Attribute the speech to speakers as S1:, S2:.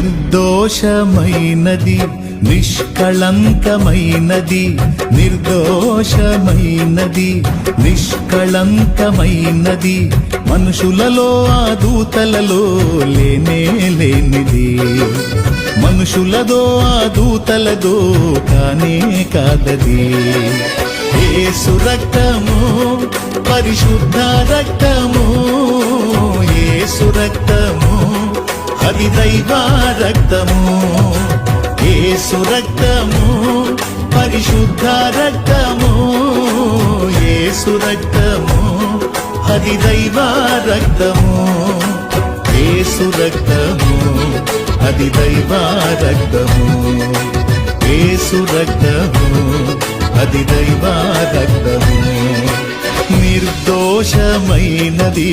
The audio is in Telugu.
S1: నిర్దోషమైనది నిష్కళంకమైనది నిర్దోషమైనది నిష్కళంకమైనది మనుషులలో ఆ దూతలలో లేనే లేనిది మనుషులదో ఆ దూతలదో కానే కాదది యేసు రక్తము పరిశుద్ధ రక్తము యేసు రక్తము అది దైవ రక్తము యేసు రక్తము పరిశుద్ధ రక్తము యేసు రక్తము అది దైవ రక్తము యేసు రక్తము అది దైవ రక్తము యేసు రక్తము అది దైవ రక్తము నిర్దోషమైనది